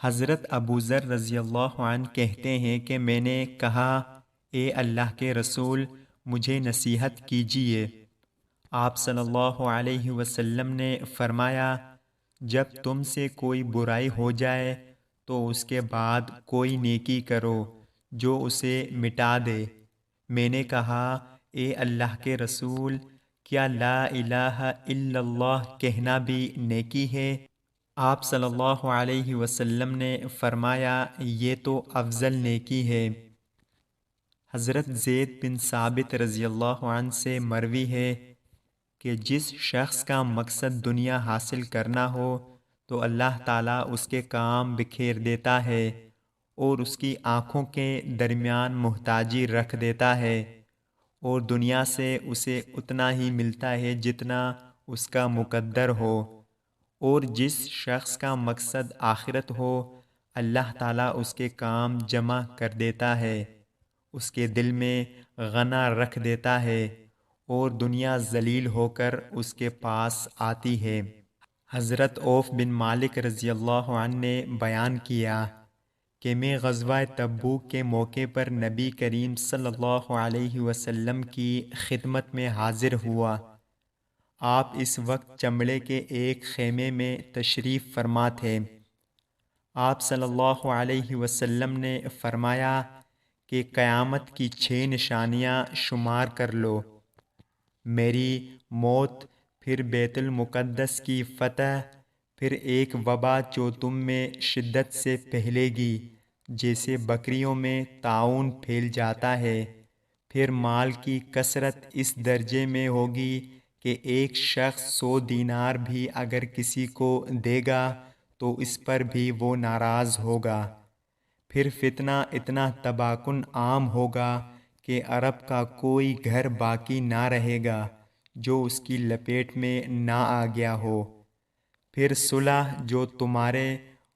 حضرت ابو ذر رضی اللہ عنہ کہتے ہیں کہ میں نے کہا، اے اللہ کے رسول، مجھے نصیحت کیجیے۔ آپ صلی اللہ علیہ وسلم نے فرمایا، جب تم سے کوئی برائی ہو جائے تو اس کے بعد کوئی نیکی کرو جو اسے مٹا دے۔ میں نے کہا، اے اللہ کے رسول، کیا لا الہ الا اللہ کہنا بھی نیکی ہے؟ آپ صلی اللہ علیہ وسلم نے فرمایا، یہ تو افضل نیکی ہے۔ حضرت زید بن ثابت رضی اللہ عنہ سے مروی ہے کہ جس شخص کا مقصد دنیا حاصل کرنا ہو تو اللہ تعالیٰ اس کے کام بکھیر دیتا ہے اور اس کی آنکھوں کے درمیان محتاجی رکھ دیتا ہے، اور دنیا سے اسے اتنا ہی ملتا ہے جتنا اس کا مقدر ہو۔ اور جس شخص کا مقصد آخرت ہو، اللہ تعالیٰ اس کے کام جمع کر دیتا ہے، اس کے دل میں غنا رکھ دیتا ہے، اور دنیا ذلیل ہو کر اس کے پاس آتی ہے۔ حضرت عوف بن مالک رضی اللہ عنہ نے بیان کیا کہ میں غزوہ تبوک کے موقع پر نبی کریم صلی اللہ علیہ وسلم کی خدمت میں حاضر ہوا۔ آپ اس وقت چمڑے کے ایک خیمے میں تشریف فرما تھے۔ آپ صلی اللہ علیہ وسلم نے فرمایا کہ قیامت کی 6 نشانیاں شمار کر لو: میری موت، پھر بیت المقدس کی فتح، پھر ایک وبا جو تم میں شدت سے پھیلے گی جیسے بکریوں میں طاعون پھیل جاتا ہے، پھر مال کی کثرت اس درجے میں ہوگی کہ ایک شخص 100 دینار بھی اگر کسی کو دے گا تو اس پر بھی وہ ناراض ہوگا، پھر فتنہ اتنا تباہ کن عام ہوگا کہ عرب کا کوئی گھر باقی نہ رہے گا جو اس کی لپیٹ میں نہ آ گیا ہو، پھر صلح جو تمہارے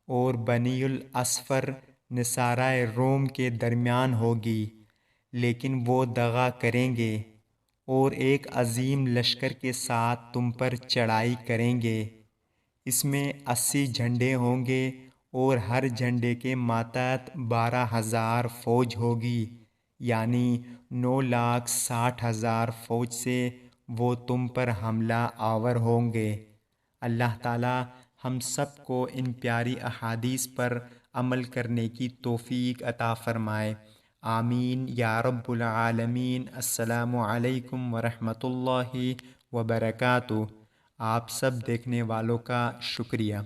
اور بنی الاصفر نصارۂ روم کے درمیان ہوگی، لیکن وہ دغا کریں گے اور ایک عظیم لشکر کے ساتھ تم پر چڑھائی کریں گے۔ اس میں 80 جھنڈے ہوں گے اور ہر جھنڈے کے ماتحت 12,000 فوج ہوگی، یعنی 9,60,000 فوج سے وہ تم پر حملہ آور ہوں گے۔ اللہ تعالی ہم سب کو ان پیاری احادیث پر عمل کرنے کی توفیق عطا فرمائے، آمین یا رب العالمین۔ السلام علیکم ورحمۃ اللہ وبرکاتہ۔ آپ سب دیکھنے والوں کا شکریہ۔